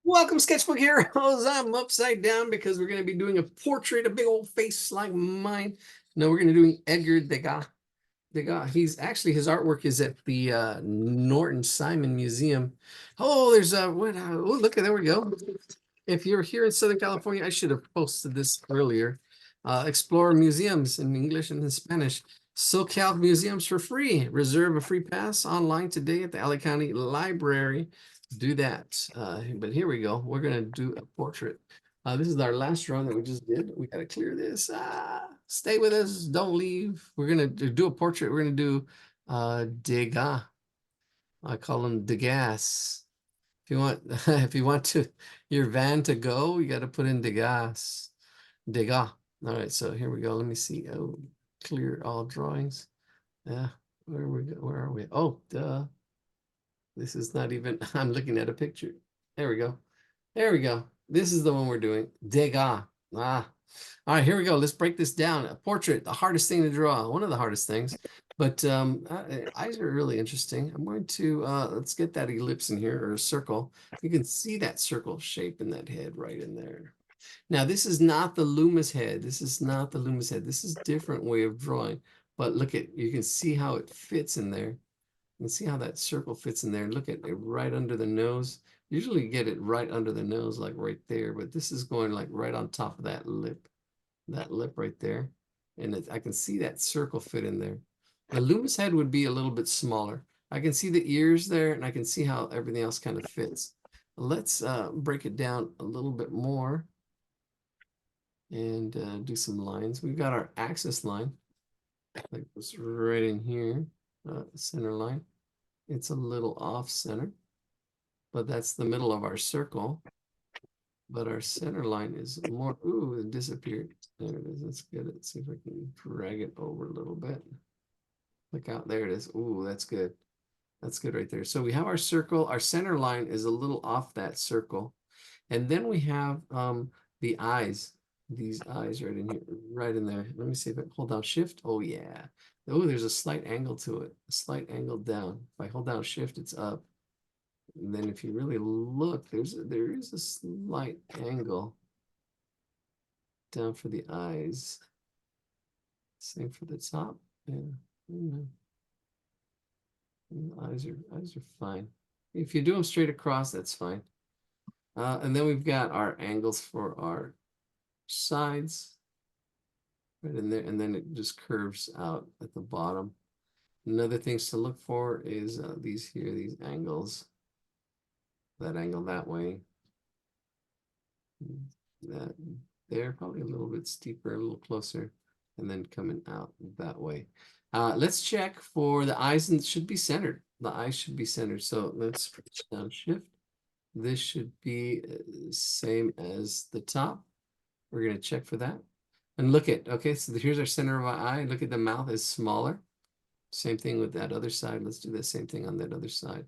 Welcome, Sketchbook Heroes. I'm upside down because we're going to be doing a portrait, a big old face like mine. No, we're going to be doing Edgar Degas. Degas. He's actually, his artwork is at the Norton Simon Museum. Oh, there's oh, look, there we go. If you're here in Southern California, I should have posted this earlier. Explore museums in English and in Spanish. SoCal museums for free. Reserve a free pass online today at the LA County Library. Do that. But here we go. We're gonna do a portrait. This is our last drawing that we just did. We gotta clear this. Stay with us. Don't leave. We're gonna do a portrait. We're gonna do Degas. I call him Degas. If you want, if you want to your van to go, you got to put in Degas. Degas. All right, so here we go. Let me see. Oh, clear all drawings. Yeah, where we go? Where are we? Oh, duh. This is not even. I'm looking at a picture. There we go. There we go. This is the one we're doing. Degas. Ah. All right, here we go. Let's break this down. A portrait, the hardest thing to draw. One of the hardest things. But eyes are really interesting. I'm going to, let's get that ellipse in here, or a circle. You can see that circle shape in that head right in there. Now, this is not the Loomis head. This is not the Loomis head. This is a different way of drawing. But look at, you can see how it fits in there. You can see how that circle fits in there. Look at it right under the nose. Usually you get it right under the nose, like right there. But this is going like right on top of that lip right there. And I can see that circle fit in there. The Loomis head would be a little bit smaller. I can see the ears there, and I can see how everything else kind of fits. Let's break it down a little bit more and do some lines. We've got our axis line, like this right in here, center line. It's a little off center, but that's the middle of our circle. But our center line is more, ooh, it disappeared. There it is. Let's get it. Let's see if I can drag it over a little bit. Look out, there it is. Ooh, that's good. That's good right there. So we have our circle. Our center line is a little off that circle. And then we have the eyes. These eyes right in here, right in there. Let me see if I hold down shift. Oh yeah. Oh, there's a slight angle to it. A slight angle down. If I hold down shift, it's up. And then if you really look, there is a slight angle down for the eyes. Same for the top. Yeah. Eyes are fine. If you do them straight across, that's fine. And then we've got our angles for our sides right in there, and then it just curves out at the bottom. Another things to look for is these angles. That angle that way. That there, probably a little bit steeper, a little closer, and then coming out that way. Let's check for the eyes, and it should be centered. The eyes should be centered. So let's push down shift. This should be same as the top. We're going to check for that. And look at, okay, so here's our center of our eye. Look at the mouth is smaller. Same thing with that other side. Let's do the same thing on that other side.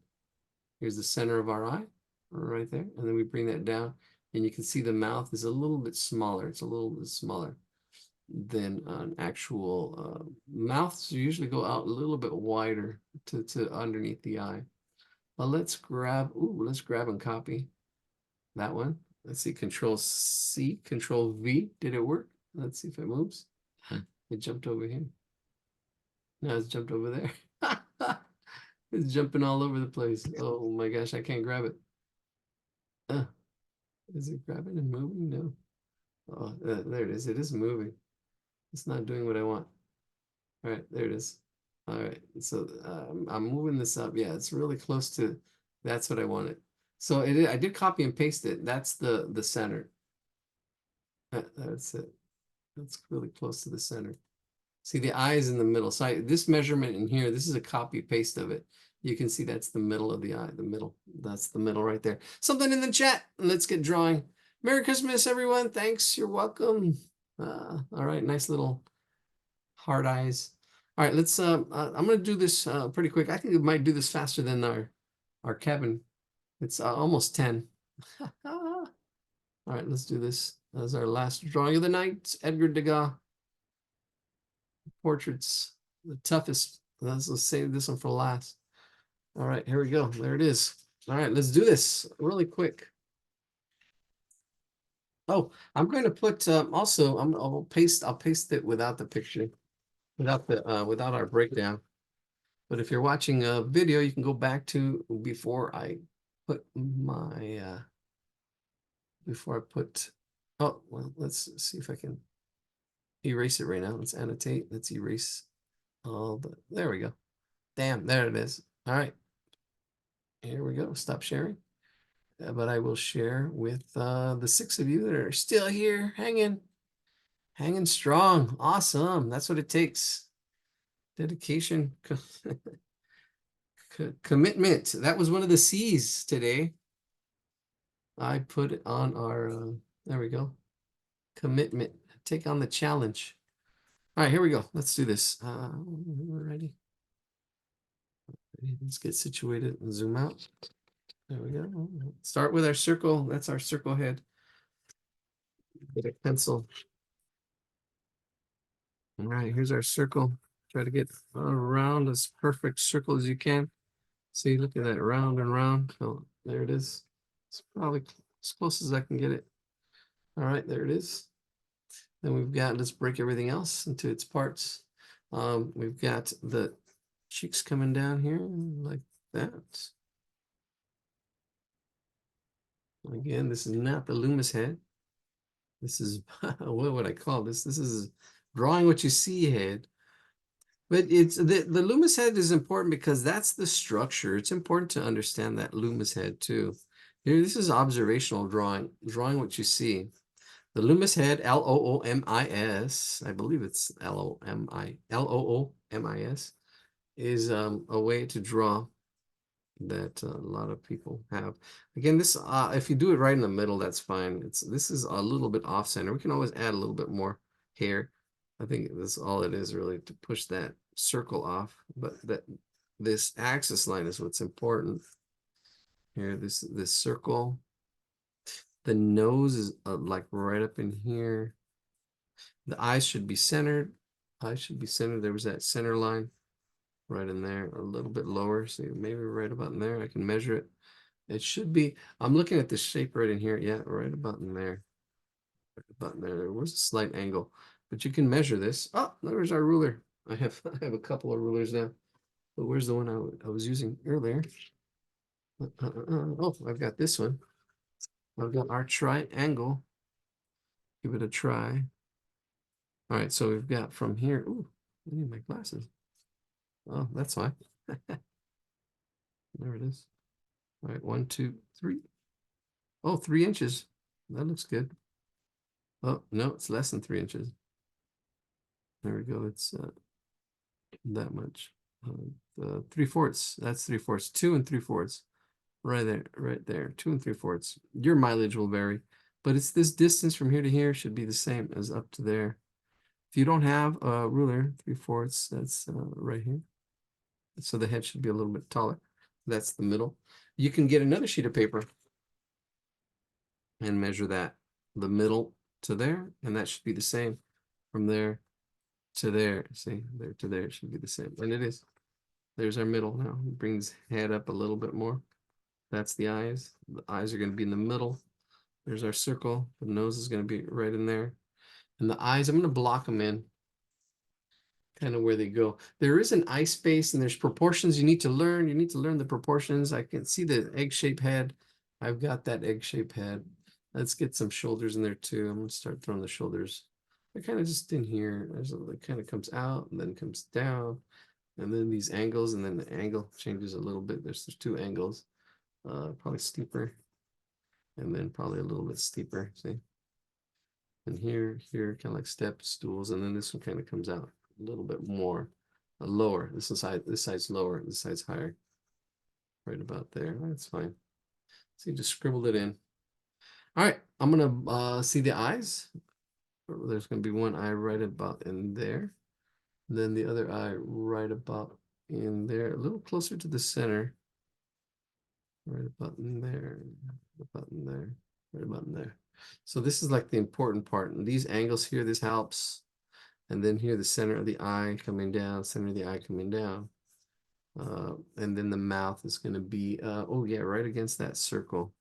Here's the center of our eye right there. And then we bring that down, and you can see the mouth is a little bit smaller. It's a little bit smaller than an actual mouths usually go out a little bit wider to underneath the eye. Well, let's grab and copy that one. Let's see, Control C, Control V. Did it work? Let's see if it moves. It jumped over here. Now it's jumped over there. It's jumping all over the place. Oh my gosh, I can't grab it. Is it grabbing and moving? No. Oh, there it is. It is moving. It's not doing what I want. All right, there it is. All right, so I'm moving this up. Yeah, it's really close to, that's what I wanted. So I did copy and paste it. That's the center. That's it. That's really close to the center. See, the eye is in the middle. So this measurement in here, this is a copy paste of it. You can see that's the middle of the eye, the middle. That's the middle right there. Something in the chat. Let's get drawing. Merry Christmas, everyone. Thanks. You're welcome. All right, nice little hard eyes. All right, let's, I'm going to do this pretty quick. I think we might do this faster than our Kevin. It's almost 10. All right, let's do this. That's our last drawing of the night. Edgar Degas. Portraits, the toughest. Let's save this one for last. All right, here we go. There it is. All right, let's do this really quick. Oh, I'm going to put also I'll paste it without the picture, without our breakdown. But if you're watching a video, you can go back to before I put my before I put oh well, let's see if I can erase it right now. Let's annotate. Let's erase all the there we go. Damn, there it is. All right. Here we go. Stop sharing. But I will share with the 6 of you that are still here, hanging strong. Awesome. That's what it takes. Dedication, commitment. That was one of the C's today. I put it on our, there we go. Commitment. Take on the challenge. All right, here we go. Let's do this. We're ready. Let's get situated and zoom out. There we go. Start with our circle. That's our circle head. Get a pencil. All right, here's our circle. Try to get around as perfect circle as you can. See, look at that, round and round. Oh, there it is. It's probably as close as I can get it. All right, there it is. Then we've got, let's break everything else into its parts. We've got the cheeks coming down here like that. Again, this is not the Loomis head. This is, what would I call this? This is drawing what you see head. But it's the Loomis head is important because that's the structure. It's important to understand that Loomis head too. Here, this is observational drawing what you see. The Loomis head, Loomis, I believe it's Loomis, is a way to draw that a lot of people have. Again, this if you do it right in the middle, that's fine. This is a little bit off center. We can always add a little bit more hair. I think that's all it is really, to push that circle off. But this axis line is what's important here. This circle. The nose is like right up in here. The eyes should be centered. Eyes should be centered. There was that center line right in there, a little bit lower. See, maybe right about in there. I can measure it. It should be, I'm looking at the shape right in here. Yeah, right about in there. Right about in there. There was a slight angle, but you can measure this. Oh, there's our ruler. I have a couple of rulers now. But where's the one I was using earlier? Oh, I've got this one. I've got our triangle. Give it a try. All right, so we've got from here. Ooh, I need my glasses. Oh, that's fine. There it is. All right, 1, 2, 3. Oh, 3 inches. That looks good. Oh, no, it's less than 3 inches. There we go. It's that much. 3/4. That's 3/4. 2 and 3/4. Right there, right there. 2 and 3/4. Your mileage will vary, but it's this distance from here to here should be the same as up to there. If you don't have a ruler, 3/4, that's right here. So the head should be a little bit taller. That's the middle. You can get another sheet of paper and measure that, the middle to there, and that should be the same from there to there. See, there to there should be the same, and it is. There's our middle now. Bring his head up a little bit more. That's the eyes. The eyes are going to be in the middle. There's our circle. The nose is going to be right in there. And the eyes, I'm going to block them in kind of where they go. There is an eye space and there's proportions you need to learn. You need to learn the proportions. I can see the egg-shaped head. I've got that egg-shaped head. Let's get some shoulders in there too. I'm going to start throwing the shoulders. They're kind of just in here. It kind of comes out and then comes down. And then these angles, and then the angle changes a little bit. There's 2 angles. Probably steeper. And then probably a little bit steeper. See? And here, kind of like step stools. And then this one kind of comes out a little bit more lower. This side's lower, this side's higher. Right about there. That's fine. So you just scribbled it in. All right, I'm gonna see the eyes. There's gonna be one eye right about in there. Then the other eye right about in there, a little closer to the center. Right about in there, about in there, right about in there. So this is like the important part. And these angles here, this helps. And then here, the center of the eye coming down, center of the eye coming down. And then the mouth is going to be, oh yeah, right against that circle.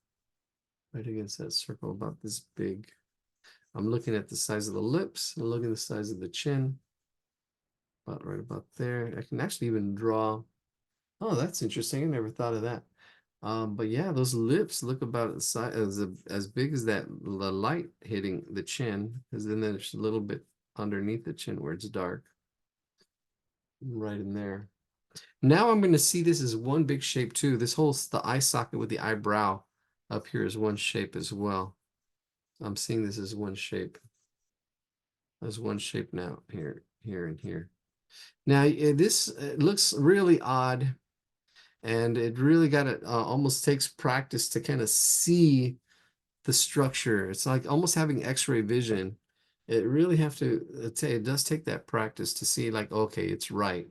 Right against that circle, about this big. I'm looking at the size of the lips. I'm looking at the size of the chin. About right about there. I can actually even draw. Oh, that's interesting. I never thought of that. But yeah, those lips look about the size as big as that the light hitting the chin, because then there's a little bit underneath the chin where it's dark, right in there. Now I'm going to see this as one big shape too. This whole the eye socket with the eyebrow up here is one shape as well. I'm seeing this as one shape. As one shape now, here, here, and here. Now this looks really odd, and it really got it almost takes practice to kind of see the structure. It's like almost having X-ray vision. It really have to it does take that practice to see like, okay, it's right.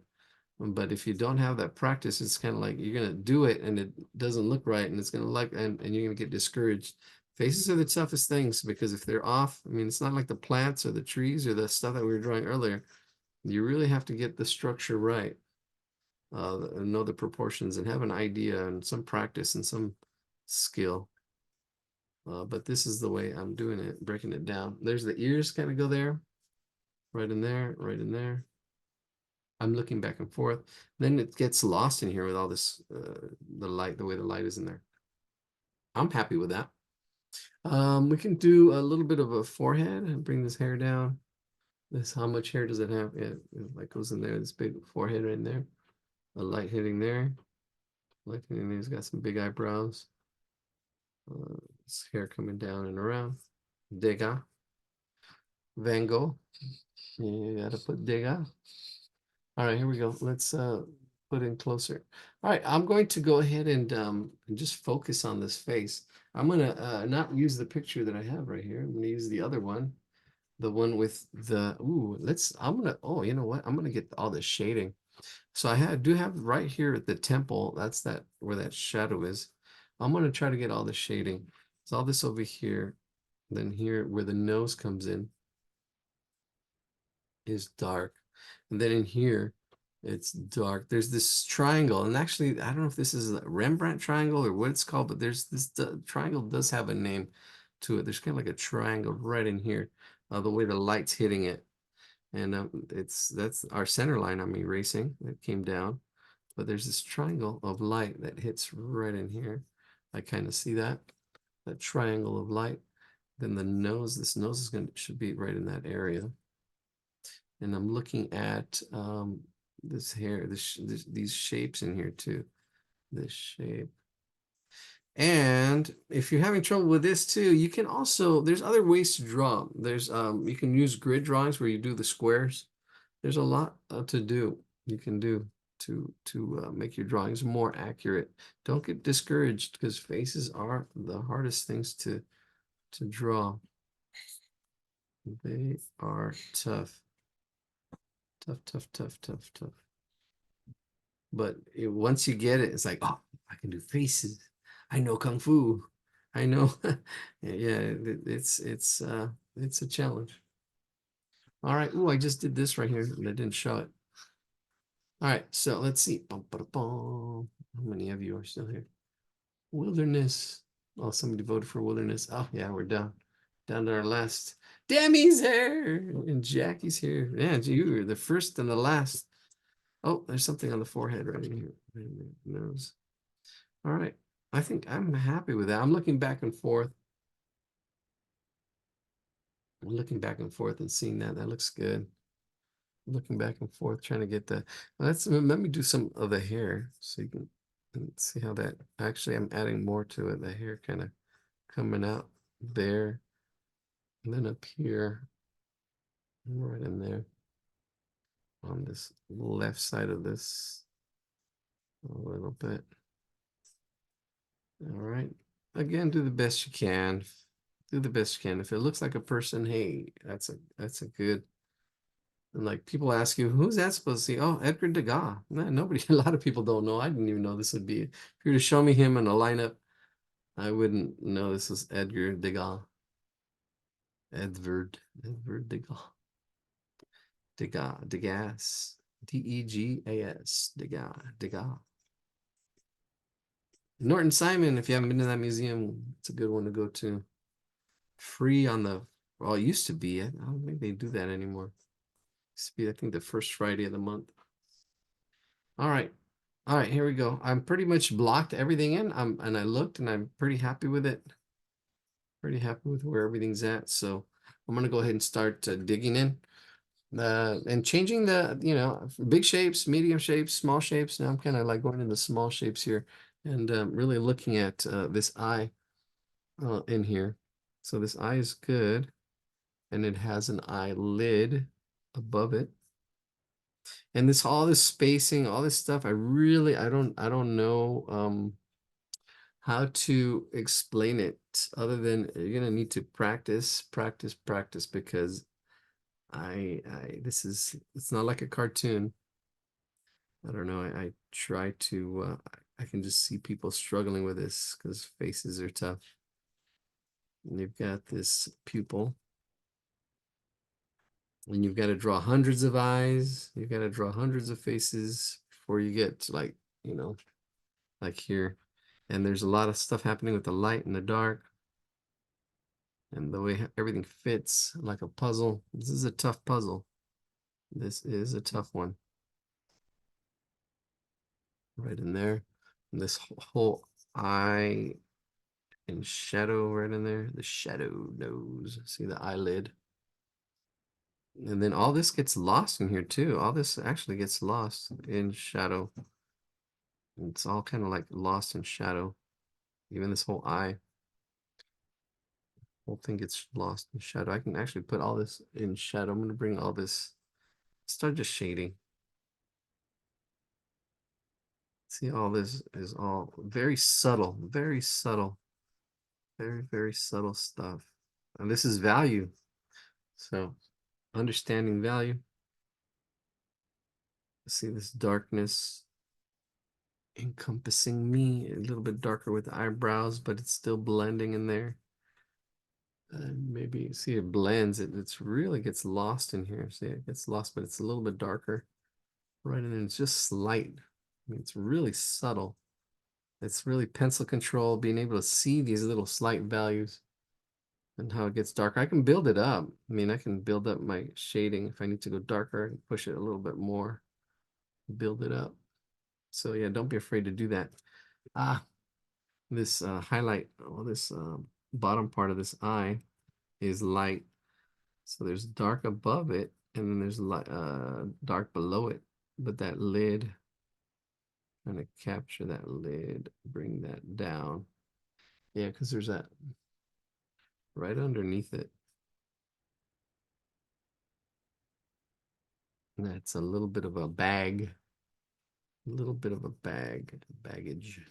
But if you don't have that practice, it's kind of like you're gonna do it and it doesn't look right, and it's gonna look and you're gonna get discouraged. Faces are the toughest things because if they're off, I mean, it's not like the plants or the trees or the stuff that we were drawing earlier. You really have to get the structure right, know the proportions and have an idea and some practice and some skill. But this is the way I'm doing it, breaking it down. There's the ears kind of go there, right in there, right in there. I'm looking back and forth. Then it gets lost in here with all this, the light, the way the light is in there. I'm happy with that. We can do a little bit of a forehead and bring this hair down. This, how much hair does it have? Yeah, it goes in there, this big forehead right there. A light hitting there. Light hitting there, he's got some big eyebrows. His hair coming down and around. Degas. Van Gogh. You gotta put Degas. All right, here we go. Let's put in closer. All right, I'm going to go ahead and just focus on this face. I'm gonna not use the picture that I have right here. I'm gonna use the other one, the one with the oh, you know what? I'm gonna get all the shading. So do have right here at the temple, that's that where that shadow is. I'm gonna try to get all the shading. So all this over here, then here where the nose comes in is dark. And then in here, it's dark. There's this triangle, and actually, I don't know if this is a Rembrandt triangle or what it's called, but there's this triangle does have a name to it. There's kind of like a triangle right in here, the way the light's hitting it, and that's our center line I'm erasing that came down, but there's this triangle of light that hits right in here. I kind of see that triangle of light. Then the nose, this nose is should be right in that area. And I'm looking at this hair, these shapes in here too. This shape. And if you're having trouble with this too, you can also, there's other ways to draw. There's you can use grid drawings where you do the squares. There's a lot to do. You can do to make your drawings more accurate. Don't get discouraged because faces are the hardest things to draw. They are tough. Tough, tough, tough, tough, tough. But once you get it, it's like, oh, I can do faces. I know kung fu. I know. Yeah, it's a challenge. All right. Oh, I just did this right here. And I didn't show it. All right. So let's see. Bum, ba, da, bum. How many of you are still here? Wilderness. Oh, somebody voted for wilderness. Oh, yeah, we're down. Down to our last. Demi's here. And Jackie's here. Yeah, you were the first and the last. Oh, there's something on the forehead right in here. Right in the nose. All right. I think I'm happy with that. I'm looking back and forth. I'm looking back and forth and seeing that. That looks good. Looking back and forth, trying to get the. Let me do some of the hair so you can see how that. Actually, I'm adding more to it. The hair kind of coming out there, and then up here, right in there, on this left side of this, a little bit. All right. Again, do the best you can. Do the best you can. If it looks like a person, hey, that's a good. And like people ask you, who's that supposed to be? Oh, Edgar Degas. No, nobody, a lot of people don't know. I didn't even know this would be. If you were to show me him in a lineup, I wouldn't know this is Edgar Degas. Edward Degas. Degas. Degas. Degas. Norton Simon, if you haven't been to that museum, it's a good one to go to. Free on the Well, it used to be. I don't think they do that anymore. Used to be, I think, the first Friday of the month. All right. All right, here we go. I'm pretty much blocked everything in. And I looked and I'm pretty happy with it. Pretty happy with where everything's at. So I'm gonna go ahead and start digging in. And changing the, big shapes, medium shapes, small shapes. Now I'm kind of like going into small shapes here and really looking at this eye in here. So this eye is good, and it has an eyelid above it. And this all this spacing, all this stuff, I don't know how to explain it other than you're gonna need to practice, practice, practice because it's not like a cartoon. I don't know. I try to, I can just see people struggling with this because faces are tough. And you've got this pupil, and you've got to draw hundreds of eyes. You've got to draw hundreds of faces before you get to like here. And there's a lot of stuff happening with the light and the dark and the way everything fits like a puzzle. This is a tough puzzle. This is a tough one. Right in there. And this whole eye and shadow right in there. The shadow nose. See the eyelid. And then all this gets lost in here too. All this actually gets lost in shadow. It's all kind of like lost in shadow. Even this whole eye. Whole thing gets lost in shadow. I can actually put all this in shadow. I'm going to bring all this, start just shading. See, all this is all very subtle, very subtle, very, very subtle stuff. And this is value. So understanding value. See this darkness encompassing me, a little bit darker with the eyebrows, but it's still blending in there. And maybe see it blends, it's really gets lost in here. See, it gets lost, but it's a little bit darker. Right, and it's just slight. I mean, it's really subtle. It's really pencil control, being able to see these little slight values and how it gets darker. I can build it up. I mean, I can build up my shading. If I need to go darker, I can push it a little bit more, build it up. So yeah, don't be afraid to do that. This highlight, this bottom part of this eye is light. So there's dark above it, and then there's light, dark below it. But that lid, trying to capture that lid, bring that down. Yeah, because there's that right underneath it. That's a little bit of a bag, a little bit of a baggage.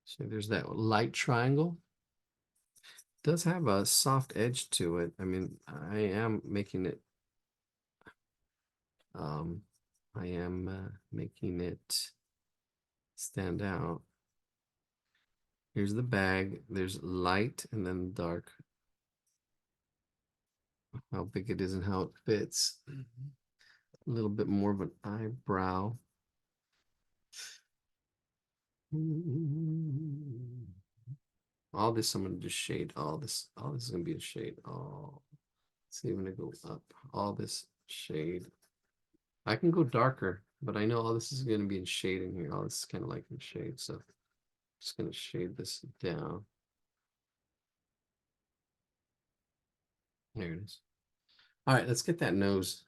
So there's that light triangle. It does have a soft edge to it. I mean, I am making it stand out. Here's the bag. There's light and then dark. How big it is and how it fits. A little bit more of an eyebrow. All this I'm gonna just shade. All this is gonna be a shade. Oh, see, I'm gonna go up. All this shade. I can go darker, but I know all this is gonna be in shade in here. All this is kind of like in shade, so I'm just gonna shade this down. There it is. All right, let's get that nose.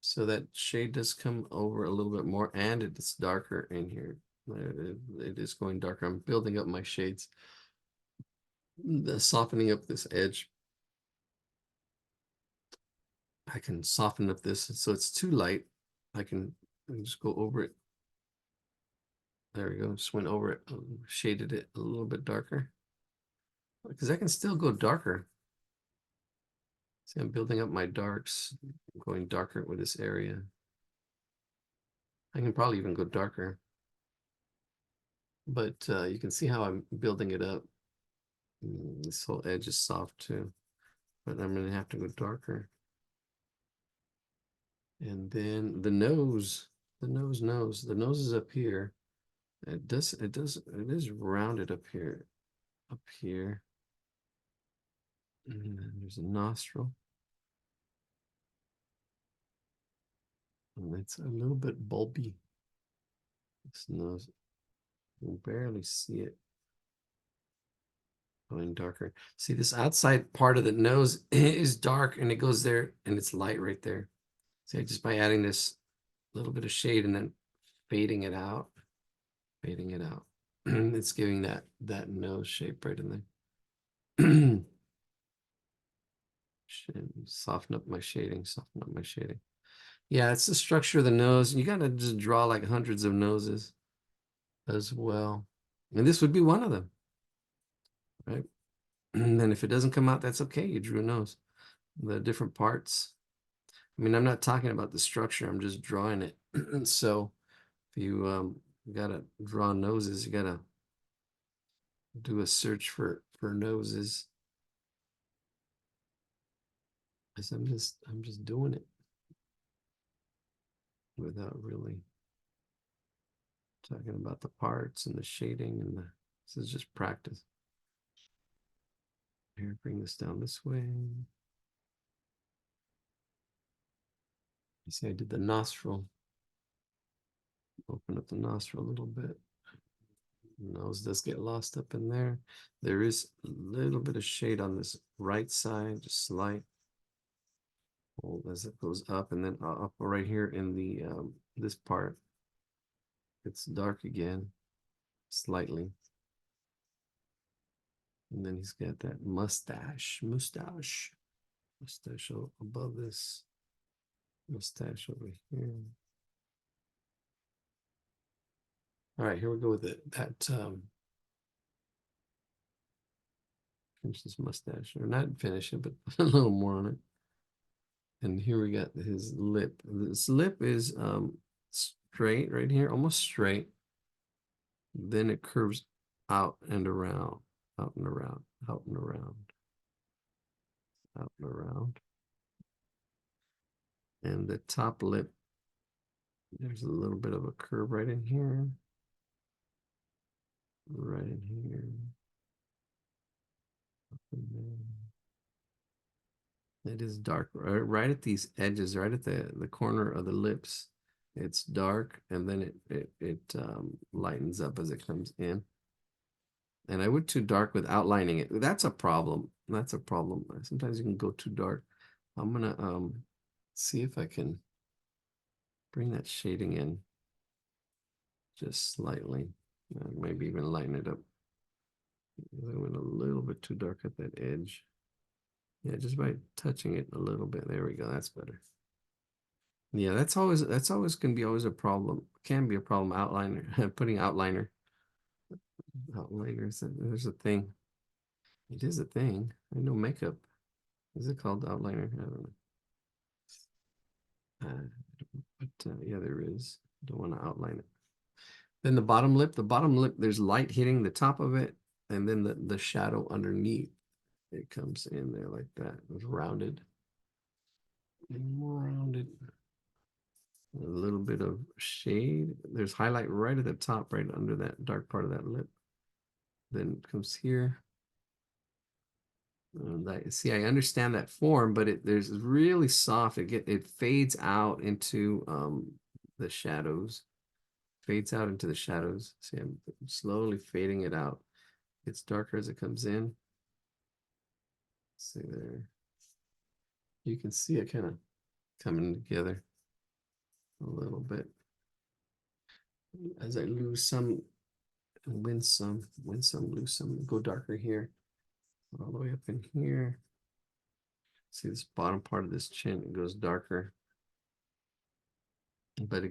So that shade does come over a little bit more, and it's darker in here. It is going darker. I'm building up my shades, softening up this edge. I can soften up this so it's too light. I can just go over it. There we go. Just went over it, shaded it a little bit darker because I can still go darker. See, I'm building up my darks, going darker with this area. I can probably even go darker, but you can see how I'm building it up. This whole edge is soft too, but I'm gonna have to go darker. And then the nose is up here. It is rounded up here, And then there's a nostril. And it's a little bit bulby. This nose, you can barely see it going darker. See, this outside part of the nose is dark and it goes there and it's light right there. See, just by adding this little bit of shade and then fading it out, it's giving that nose shape right in there. Soften up my shading, Yeah, it's the structure of the nose. You got to just draw like hundreds of noses as well. And this would be one of them, right? And then if it doesn't come out, that's okay. You drew a nose. The different parts. I mean, I'm not talking about the structure. I'm just drawing it. So if you got to draw noses, you got to do a search for noses. Because I'm just doing it without really talking about the parts and the shading and this is just practice. Here, bring this down this way. You see, I did the nostril. Open up the nostril a little bit. Nose does get lost up in there. There is a little bit of shade on this right side, just slight. As it goes up, and then up right here in the this part, it's dark again, slightly. And then he's got that mustache above this mustache over here. All right, here we go with it. Finish this mustache, or not finish it, but put a little more on it. And here we got his lip. This lip is straight right here, almost straight. Then it curves out and around, out and around, out and around, out and around. And the top lip, there's a little bit of a curve right in here, right in here. It is dark right at these edges, right at the corner of the lips. It's dark, and then it lightens up as it comes in. And I went too dark with outlining it. That's a problem. That's a problem. Sometimes you can go too dark. I'm gonna see if I can bring that shading in just slightly. Maybe even lighten it up. I went a little bit too dark at that edge. Yeah, just by touching it a little bit. There we go. That's better. Yeah, that's always can be always a problem. Can be a problem. Outliner, putting outliner. Outliners. There's a thing. It is a thing. I know makeup. Is it called outliner? I don't know. But yeah, there is. Don't want to outline it. Then the bottom lip. There's light hitting the top of it, and then the shadow underneath. It comes in there like that. It's rounded. And more rounded. A little bit of shade. There's highlight right at the top, right under that dark part of that lip. Then it comes here. See, I understand that form, but there's really soft. It fades out into the shadows. Fades out into the shadows. See, I'm slowly fading it out. It's darker as it comes in. See there. You can see it kind of coming together a little bit. As I lose some, win some, lose some, go darker here. All the way up in here. See this bottom part of this chin, it goes darker. But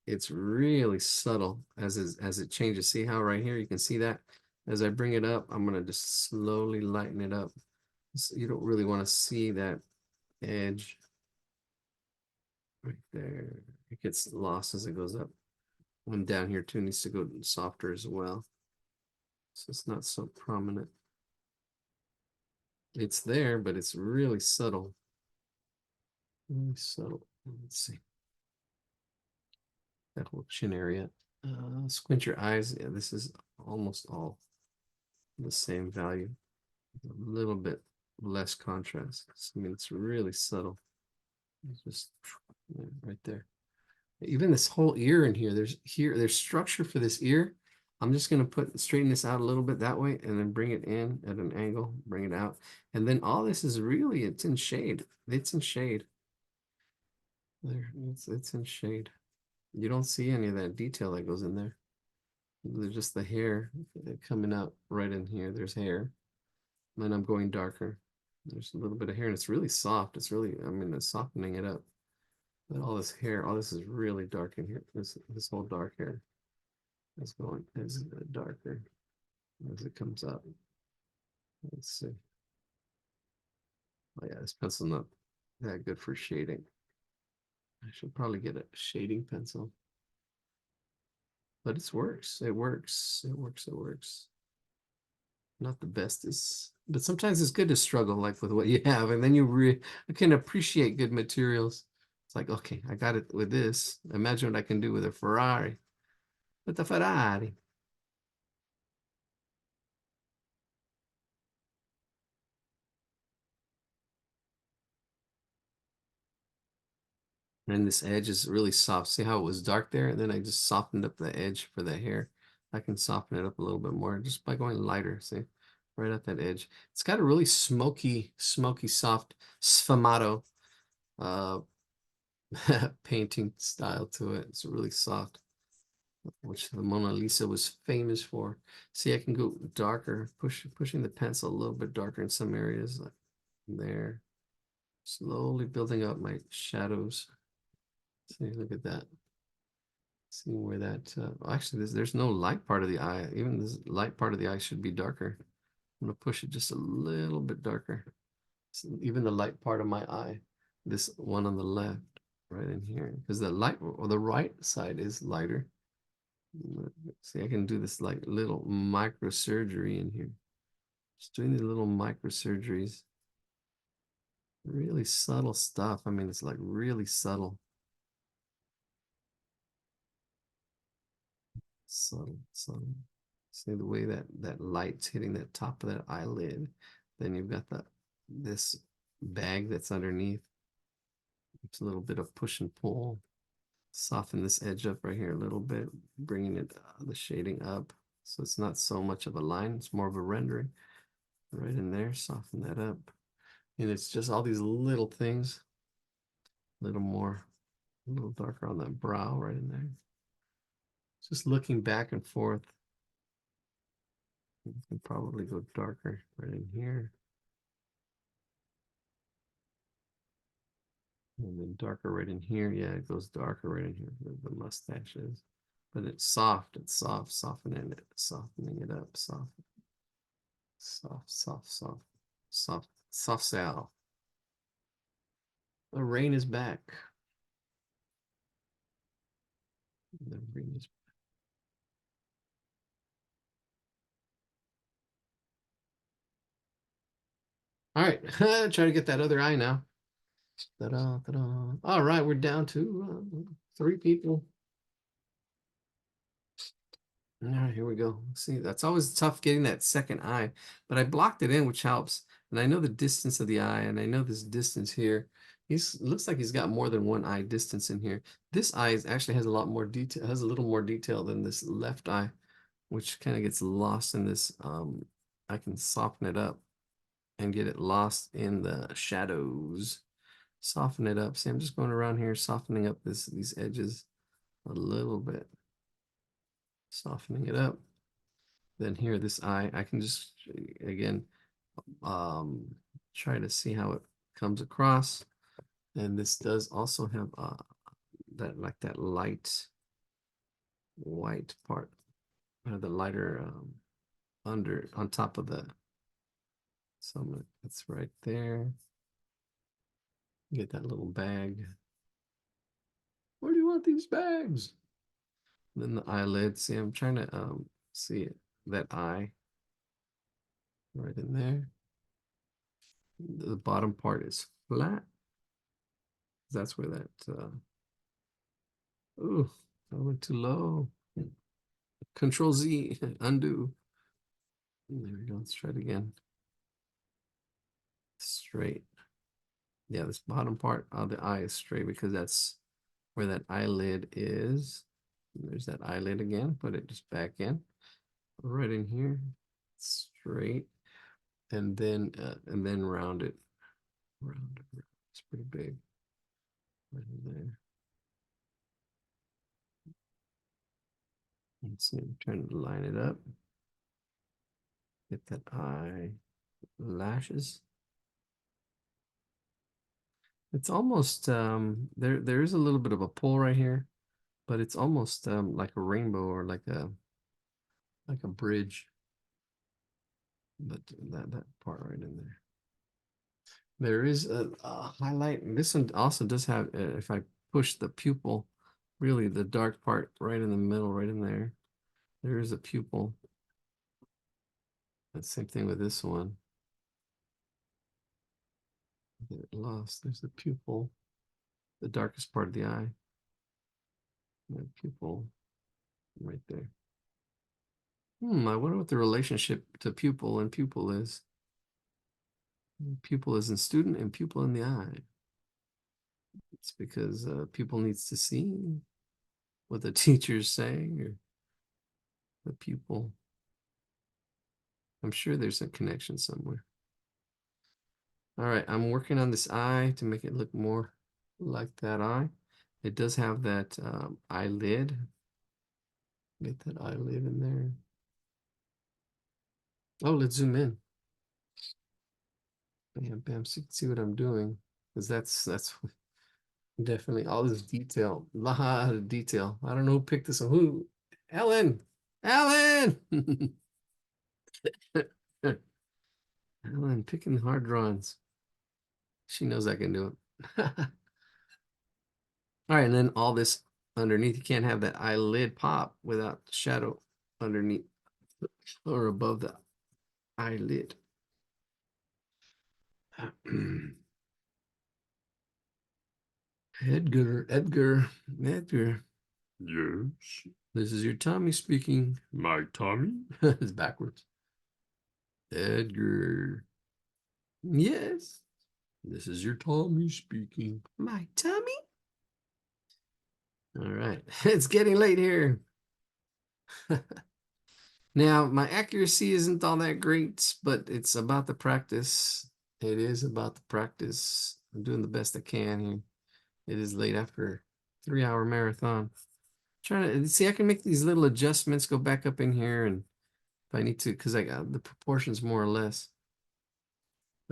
it's really subtle as it changes. See how right here you can see that as I bring it up, I'm gonna just slowly lighten it up. So you don't really want to see that edge right there. It gets lost as it goes up. And down here too needs to go softer as well. So it's not so prominent. It's there, but it's really subtle. Really subtle. Let's see. That whole chin area. Squint your eyes. Yeah, this is almost all the same value. A little bit less contrast. I mean, it's really subtle. It's just yeah, right there. Even this whole ear in here, there's structure for this ear. I'm just gonna straighten this out a little bit that way and then bring it in at an angle, bring it out. And then all this is really, it's in shade. It's in shade. There, it's in shade. You don't see any of that detail that goes in there. There's just the hair coming out right in here. There's hair. And then I'm going darker. There's a little bit of hair and it's really soft. It's really, I mean, it's softening it up. But all this hair, all this is really dark in here. This whole dark hair is going is darker as it comes up. Let's see. Oh yeah, this pencil's not that good for shading. I should probably get a shading pencil. But it works. It works. It works. It works. Not the bestest, but sometimes it's good to struggle like with what you have, and then you can appreciate good materials. It's like, okay, I got it with this. Imagine what I can do with a Ferrari. With the Ferrari. And this edge is really soft. See how it was dark there? And then I just softened up the edge for the hair. I can soften it up a little bit more just by going lighter. See, right at that edge. It's got a really smoky, soft sfumato uh, painting style to it. It's really soft, which the Mona Lisa was famous for. See, I can go darker, pushing the pencil a little bit darker in some areas, like there. Slowly building up my shadows. See, look at that. See where that, actually, there's no light part of the eye. Even this light part of the eye should be darker. I'm gonna push it just a little bit darker. So even the light part of my eye, this one on the left, right in here, because the light or the right side is lighter. See, I can do this like little microsurgery in here. Just doing these little microsurgeries. Really subtle stuff. I mean, it's like really subtle. Subtle. See the way that light's hitting that top of that eyelid. Then you've got this bag that's underneath. It's a little bit of push and pull. Soften this edge up right here a little bit, bringing it the shading up. So it's not so much of a line, it's more of a rendering. Right in there, soften that up. And it's just all these little things, a little more, a little darker on that brow right in there. Just looking back and forth. You can probably go darker right in here. And then darker right in here. Yeah, it goes darker right in here. The mustache is. But it's soft. It's soft. Softening it. Softening it up. Soft. Soft sal. The rain is back. The rain is all right. Try to get that other eye now. Ta-da, ta-da. All right, we're down to 3 people. All right, here we go. See, that's always tough getting that second eye, but I blocked it in, which helps. And I know the distance of the eye, and I know this distance here. Looks like he's got more than one eye distance in here. This eye actually has a lot more detail, has a little more detail than this left eye, which kind of gets lost in this. I can soften it up and get it lost in the shadows. Soften it up. See, I'm just going around here, softening up these edges a little bit. Softening it up. Then here, this eye, I can just, again, try to see how it comes across. And this does also have that light white part, or the lighter under on top of the. So it's right there. Get that little bag. Where do you want these bags? Then the eyelid. See, I'm trying to see it, that eye right in there. The bottom part is flat. That's where that. Ooh, I went too low. Control Z, undo. There we go. Let's try it again. straight. Yeah, this bottom part of the eye is straight because that's where that eyelid is. There's that eyelid again. Put it just back in, right in here, straight, and then round it. Round it. It's pretty big. Right in there. Let's see. I'm trying to line it up. Get that eye lashes. It's almost there is a little bit of a pull right here, but it's almost like a rainbow or like a bridge. But that part right in there. There is a highlight. And this one also does have, if I push the pupil, really the dark part right in the middle, right in there. There is a pupil. The same thing with this one. Get it lost. There's the pupil, the darkest part of the eye. The pupil right there. I wonder what the relationship to pupil and pupil is. Pupil is in student and pupil in the eye. It's because pupil needs to see what the teacher's saying, or the pupil. I'm sure there's a connection somewhere. All right, I'm working on this eye to make it look more like that eye. It does have that eyelid. Get that eyelid in there. Oh, let's zoom in. Bam, bam, so you can see what I'm doing. Because that's definitely all this detail. A lot of detail. I don't know who picked this one. Who? Ellen! Ellen! Ellen picking hard drawings. She knows I can do it. All right, and then all this underneath. You can't have that eyelid pop without shadow underneath or above the eyelid. Edgar. Yes. This is your Tommy speaking. My Tommy? It's backwards. Edgar. Yes. This is your Tommy speaking. My Tommy? All right. It's getting late here. Now, my accuracy isn't all that great, but it's about the practice. It is about the practice. I'm doing the best I can here. It is late after a 3-hour marathon. Trying to see, I can make these little adjustments, go back up in here, and if I need to, because I got the proportions more or less.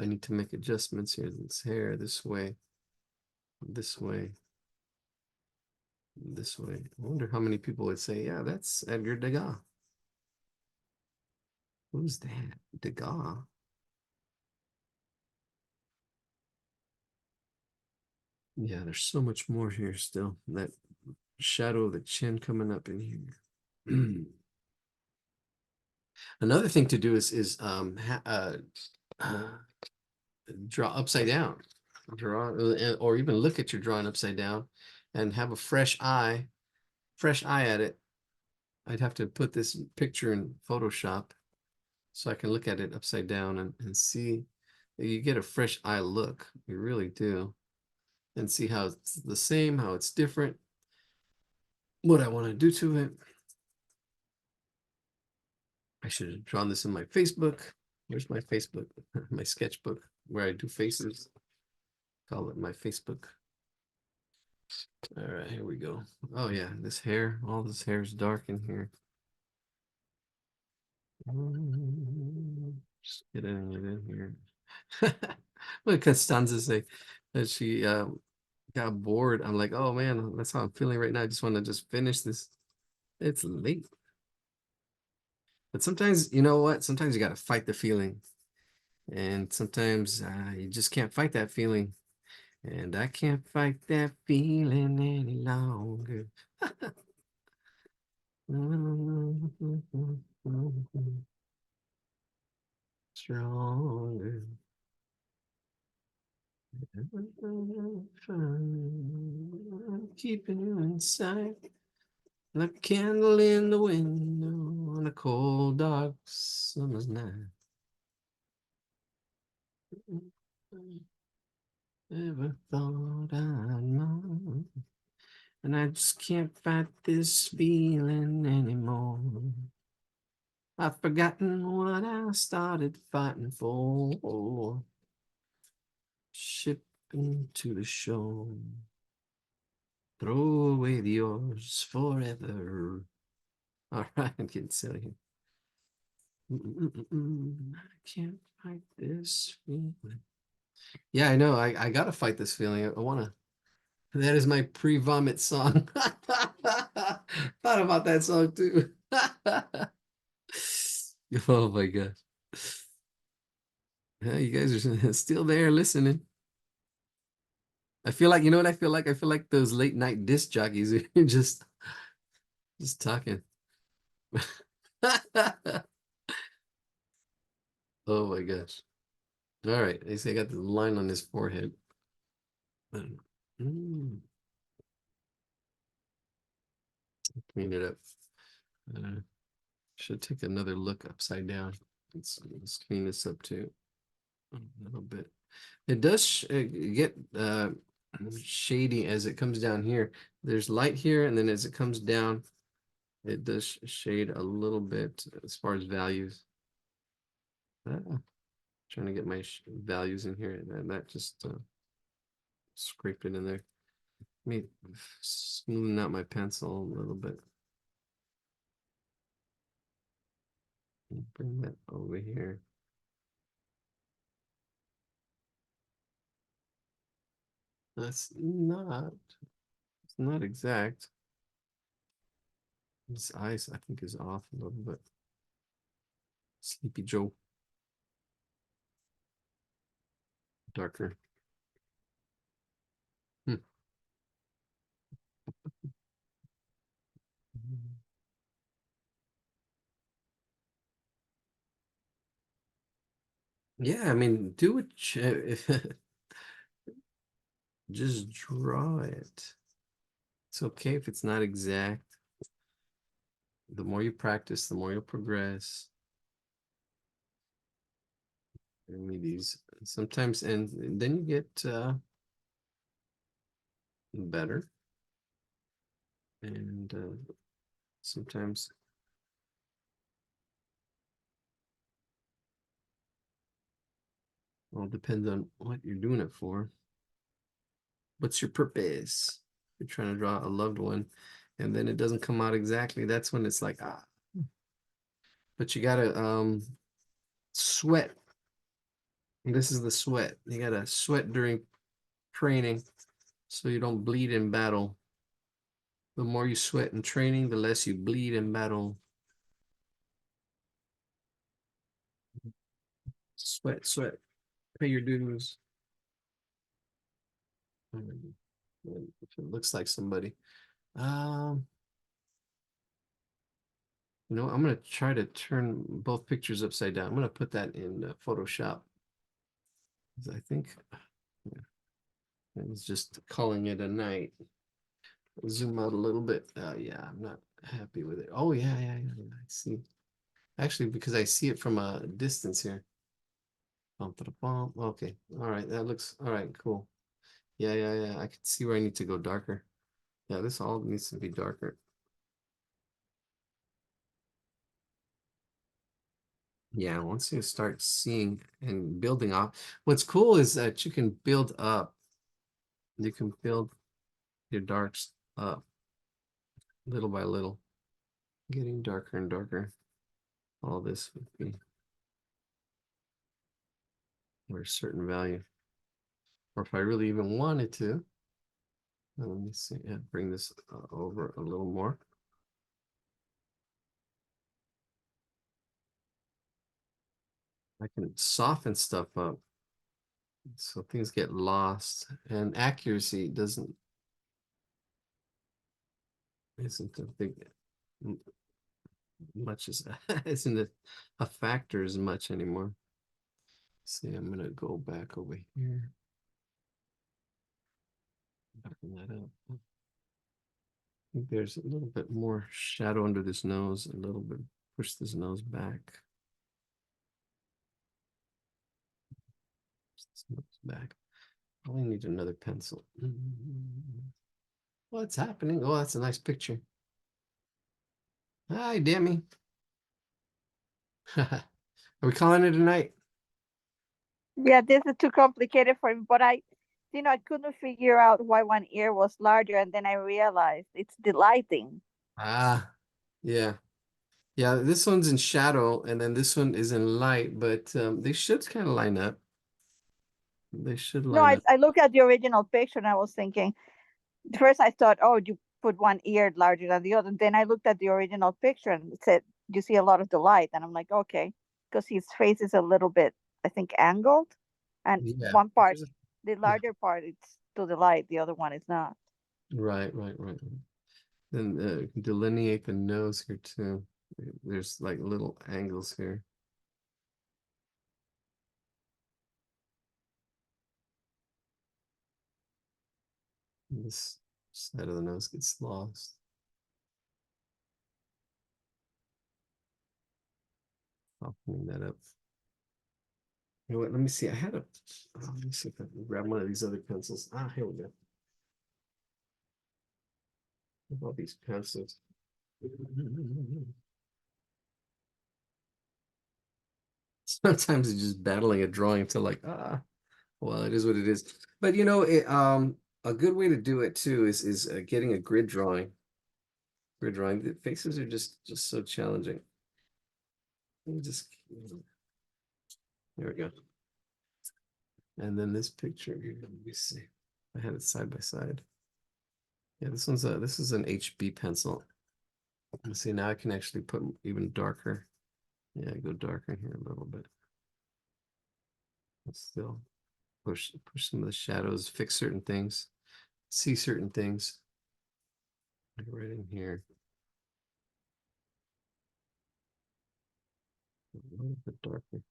I need to make adjustments here. This hair this way, this way, this way. I wonder how many people would say, yeah, that's Edgar Degas. Who's that? Degas. Yeah, there's so much more here still. That shadow of the chin coming up in here. Another thing to do is draw upside down, draw or even look at your drawing upside down, and have a fresh eye at it. I'd have to put this picture in Photoshop so I can look at it upside down and see. You get a fresh eye look. You really do, and see how it's the same, how it's different, what I want to do to it. I should have drawn this in my Facebook. Where's my Facebook? My sketchbook where I do faces. Call it my Facebook. All right, here we go. Oh yeah, this hair, all this hair is dark in here. Just get it in here. What Costanza say that she got bored. I'm like, oh man, that's how I'm feeling right now. I just want to just finish this. It's late. But sometimes, you know what? Sometimes you got to fight the feeling. And sometimes you just can't fight that feeling. And I can't fight that feeling any longer. Stronger. Keeping you inside like a candle in the window on a cold, dark summer's night. Never thought I'd know. And I just can't fight this feeling anymore. I've forgotten what I started fighting for. Shipping to the shore. Throw away the oars forever. All right, I'm getting silly. I can't fight this feeling. Yeah, I know. I gotta fight this feeling. I wanna. That is my pre-vomit song. Thought about that song too. Oh my gosh. Yeah, you guys are still there listening. I feel like, you know what I feel like? I feel like those late night disc jockeys who just talking. Oh my gosh. All right. They say I got the line on his forehead. Mm, clean it up. Should take another look upside down. Let's clean this up too. A little bit. It does get shady as it comes down here. There's light here, and then as it comes down, it does shade a little bit as far as values. Trying to get my values in here, and that just scraped it in there. Let me smoothen out my pencil a little bit. Bring that over here. That's not, it's not exact. This ice, I think, is off a little bit. Sleepy Joe. Darker. Hmm. Yeah, I mean, do it. Just draw it. It's okay if it's not exact. The more you practice, the more you'll progress. Bring me these sometimes, and then you get better. And sometimes, well, it depends on what you're doing it for. What's your purpose? You're trying to draw a loved one, and then it doesn't come out exactly. That's when it's like, ah. But you gotta sweat. This is the sweat. You gotta sweat during training so you don't bleed in battle. The more you sweat in training, the less you bleed in battle. Sweat, sweat, pay your dues. If it looks like somebody. Um, I'm gonna try to turn both pictures upside down. I'm gonna put that in Photoshop. I think yeah, I was just calling it a night. Zoom out a little bit. Yeah, I'm not happy with it. Oh yeah. I see. Actually, because I see it from a distance here. Bum, bum. Okay. All right. That looks all right. Cool. Yeah. I can see where I need to go darker. Yeah, this all needs to be darker. Yeah, once you start seeing and building off, what's cool is that you can build up. You can build your darks up little by little, getting darker and darker. All this would be or a certain value. Or if I really even wanted to, let me see, yeah, bring this over a little more. I can soften stuff up so things get lost and accuracy isn't a big much as isn't it a factor as much anymore. See, I'm gonna go back over here. Darken that up. I think there's a little bit more shadow under this nose, a little bit push this nose back. Back. Probably need another pencil. What's happening? Oh, that's a nice picture. Hi, Demi. Are we calling it a night? Yeah, this is too complicated for me, but I couldn't figure out why one ear was larger, and then I realized it's the lighting. Ah, yeah. Yeah, this one's in shadow, and then this one is in light, but they should kind of line up. They should No, line I, up. I looked at the original picture and I was thinking, first I thought, oh, you put one ear larger than the other. Then I looked at the original picture and it said, you see a lot of the light. And I'm like, okay, because his face is a little bit, I think, angled. And Yeah. one part, There's a- the yeah. larger part, it's to the light, the other one is not. Right, right, right. Then delineate the nose here too. There's like little angles here. This side of the nose gets lost. Softening that up. You know what? Let me see. I had a. Let me see if I can grab one of these other pencils. Ah, here we go. All these pencils. Sometimes it's just battling a drawing to like, well, it is what it is. But a good way to do it too is getting a grid drawing. Grid drawing. The faces are just so challenging. Let me just there we go. And then this picture here, let me see. I had it side by side. Yeah, this is an HB pencil. Let's see, now I can actually put even darker. Yeah, go darker here a little bit. Let's still push some of the shadows, fix certain things, see certain things. Like right in here. A little bit darker.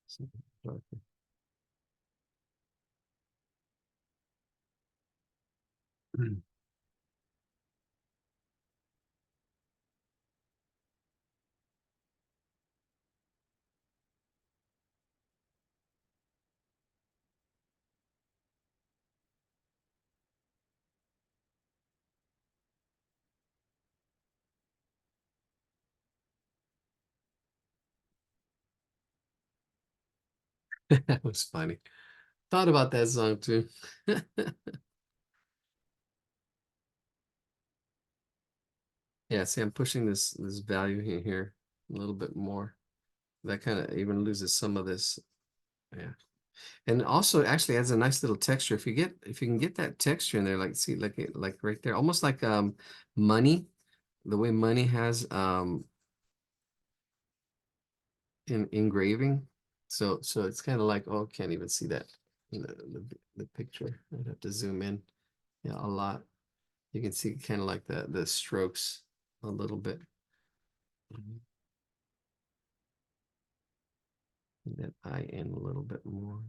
Something darker. That was funny. Thought about that song too. Yeah, see, I'm pushing this value here a little bit more. That kind of even loses some of this. Yeah. And also actually adds a nice little texture. If you can get that texture in there, like see, like right there, almost like money, the way money has in engraving. So it's kind of like, oh, can't even see that in the picture. I'd have to zoom in, yeah, a lot. You can see kind of like the strokes a little bit. Mhm. That eye in a little bit more.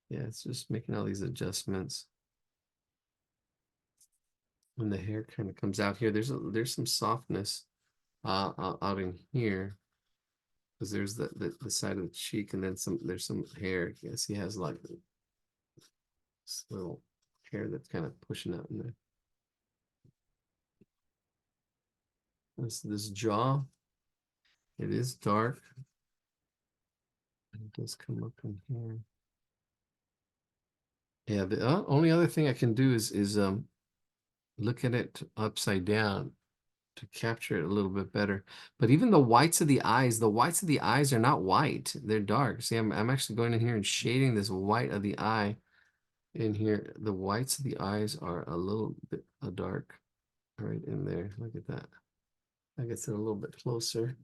Yeah, it's just making all these adjustments. When the hair kind of comes out here, there's some softness out in here because there's the side of the cheek and then there's some hair. Yes, he has like this little hair that's kind of pushing out in there. This jaw, it is dark. It does come up in here. Yeah, the only other thing I can do is look at it upside down to capture it a little bit better. But even the whites of the whites of the eyes are not white. They're dark. See, I'm actually going in here and shading this white of the eye in here. The whites of the eyes are a little bit dark right in there. Look at that. I guess it a little bit closer.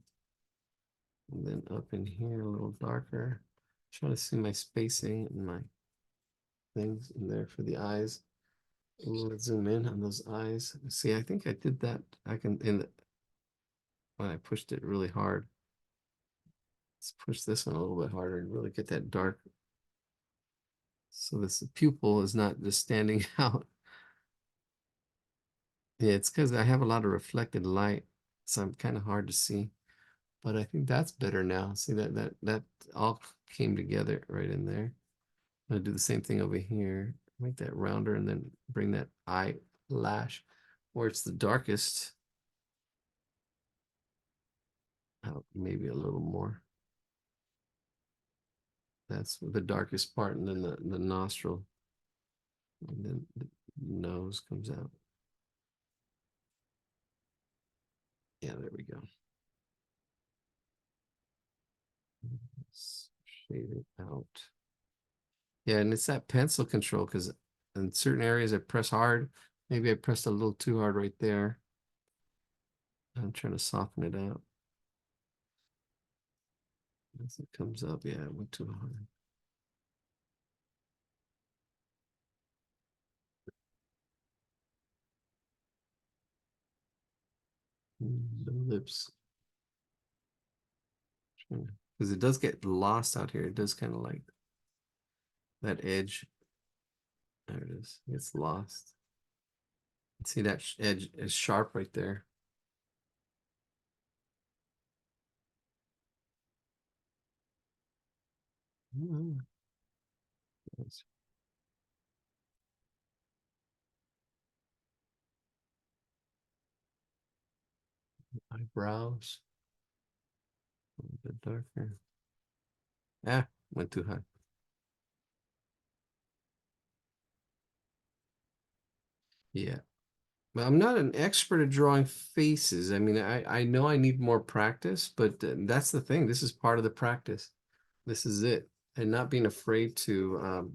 And then up in here a little darker. Trying to see my spacing and my things in there for the eyes. Let's zoom in on those eyes. See, I think I did that. I can when I pushed it really hard. Let's push this one a little bit harder and really get that dark. So this pupil is not just standing out. Yeah, it's because I have a lot of reflected light, so I'm kind of hard to see. but I think that's better now. See that all came together right in there. I'm gonna do the same thing over here. Make that rounder and then bring that eyelash where it's the darkest out, maybe a little more. That's the darkest part, and then the nostril, and then the nose comes out. Yeah, there we go. Let's shade it out. Yeah, and it's that pencil control because in certain areas I press hard. Maybe I pressed a little too hard right there. I'm trying to soften it out. As it comes up, yeah, it went too hard. The lips. Because it does get lost out here. It does kind of like that edge. There it is. It gets lost. See that edge is sharp right there. Nice. Eyebrows. A little bit darker. Ah, went too high. Yeah. Well, I'm not an expert at drawing faces. I mean, I know I need more practice, but that's the thing. This is part of the practice. This is it. And not being afraid to,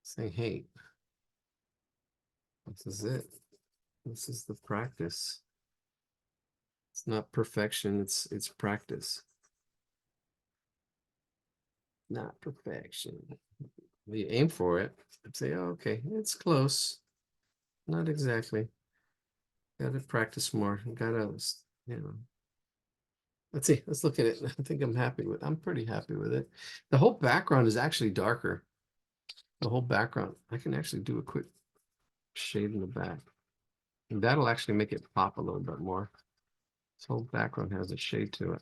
saying, hey, this is it. This is the practice. It's not perfection. It's practice. Not perfection. We aim for it and say, oh, okay, it's close. Not exactly. Gotta practice more. Gotta, you know. Let's see. Let's look at it. I think I'm pretty happy with it. The whole background is actually darker. The whole background. I can actually do a quick shade in the back. And that'll actually make it pop a little bit more. This whole background has a shade to it.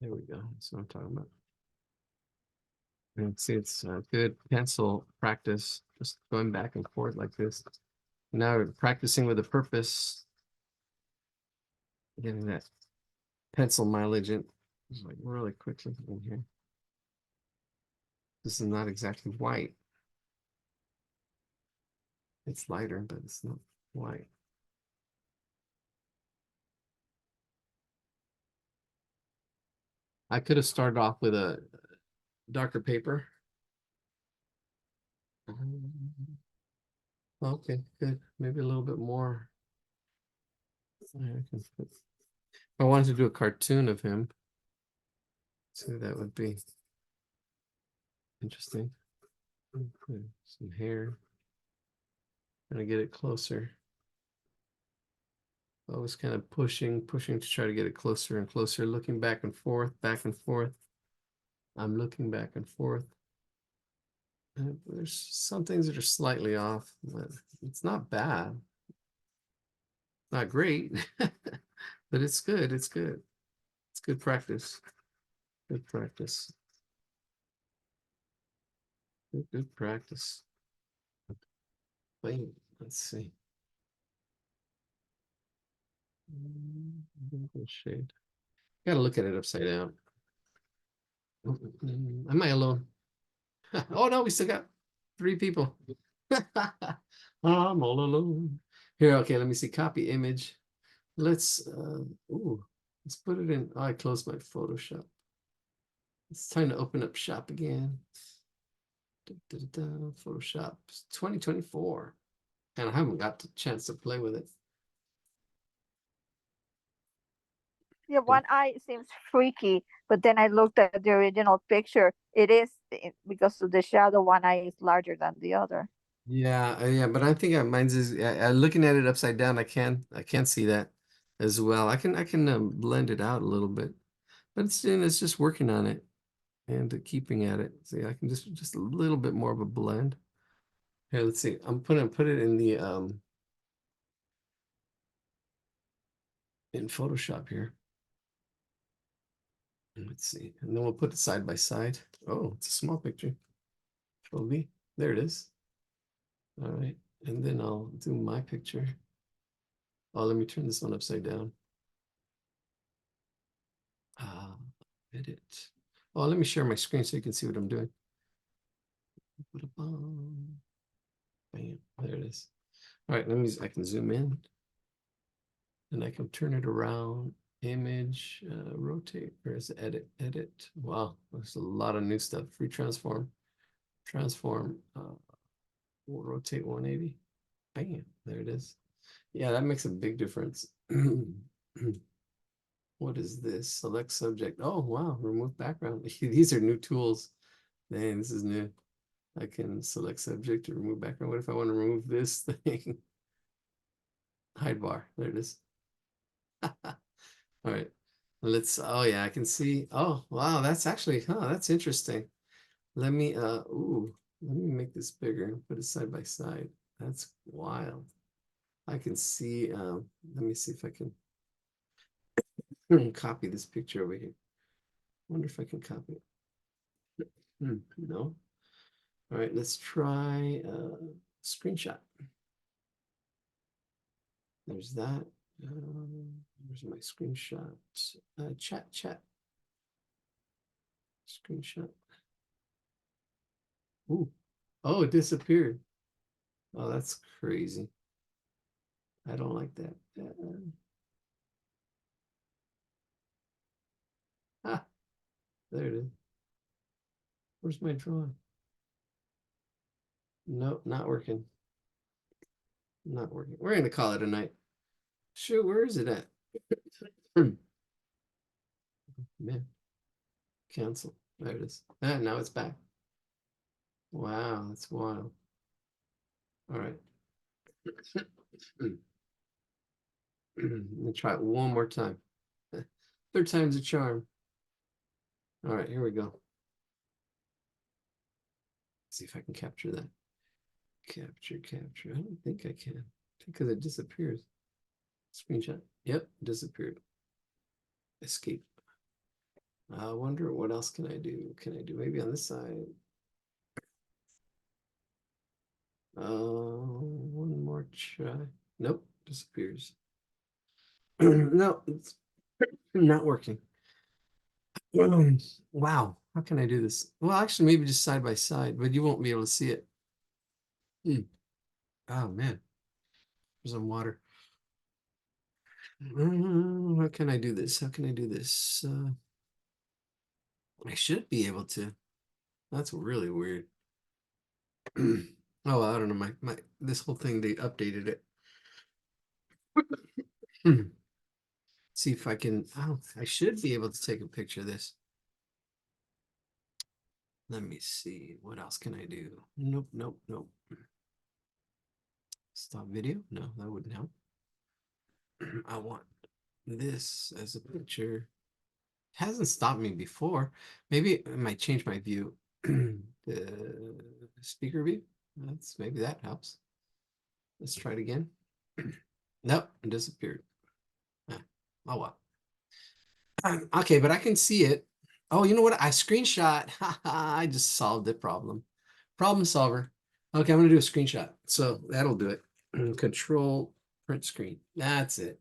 There we go. That's what I'm talking about. And see, it's a good pencil practice, just going back and forth like this. Now we're practicing with a purpose, getting that pencil mileage in like really quickly in here. This is not exactly white. It's lighter, but it's not white. I could have started off with a darker paper. Okay, good. Maybe a little bit more. I wanted to do a cartoon of him. So that would be interesting. Okay, some hair. Gonna get it closer. Always kind of pushing to try to get it closer and closer, looking back and forth, back and forth. I'm looking back and forth. There's some things that are slightly off, but it's not bad. Not great, but it's good. It's good. It's good practice. Good practice. Good practice. Wait, let's see. Shade. Gotta look at it upside down. Am I alone? Oh no, we still got 3 people. I'm all alone. Here, okay, let me see. Copy image. Let's let's put it in. Oh, I closed my Photoshop. It's time to open up shop again. Photoshop 2024. And I haven't got the chance to play with it. Yeah, one eye seems freaky, but then I looked at the original picture. It is because of the shadow, one eye is larger than the other. Yeah, but I think mine's is looking at it upside down. I can see that as well. I can blend it out a little bit, but it's just working on it and keeping at it. See, I can just a little bit more of a blend. Here, let's see. I'm gonna put it in the in Photoshop here. Let's see, and then we'll put it side by side. Oh, it's a small picture. Control V. There it is. All right, and then I'll do my picture. Oh, let me turn this one upside down. Edit. Oh, let me share my screen so you can see what I'm doing. Bam, there it is. All right, I can zoom in and I can turn it around. Image, rotate, where's edit, edit. Wow, there's a lot of new stuff. Free transform, we'll rotate 180. Bam, there it is. Yeah, that makes a big difference. What is this? Select subject. Oh, wow, remove background. These are new tools. Man, this is new. I can select subject to remove background. What if I want to remove this thing? Hide bar. There it is. All right. Oh yeah, I can see. Oh, wow, that's actually, that's interesting. Let me let me make this bigger and put it side by side. That's wild. I can see, let me see if I can copy this picture over here. Wonder if I can copy it. No. All right, let's try screenshot. There's that. Where's my screenshot? Chat. Screenshot. Ooh. Oh, it disappeared. Oh, that's crazy. I don't like that. Ah, there it is. Where's my drawing? Nope, not working. Not working. We're gonna call it a night. Shoot, where is it at? Man, cancel. There it is. Ah, now it's back. Wow, that's wild. All right. Let me try it one more time. Third time's a charm. All right, here we go. See if I can capture that. Capture. I don't think I can because it disappears. Screenshot. Yep, disappeared. Escape. I wonder what else can I do? Can I do maybe on this side? One more try. Nope, disappears. No, it's not working. Wow, how can I do this? Well, actually, maybe just side by side, but you won't be able to see it. Oh man, there's some water. How can I do this? How can I do this? I should be able to. That's really weird. Oh, I don't know. My this whole thing they updated it. See if I can. Oh, I should be able to take a picture of this. Let me see. What else can I do? Nope. Stop video? No, that wouldn't help. I want this as a picture. Hasn't stopped me before. Maybe it might change my view. The speaker view. Maybe that helps. Let's try it again. Nope, it disappeared. Oh well. Okay, but I can see it. Oh, you know what? I screenshot. I just solved the problem. Problem solver. Okay, I'm gonna do a screenshot. So that'll do it. Control print screen. That's it.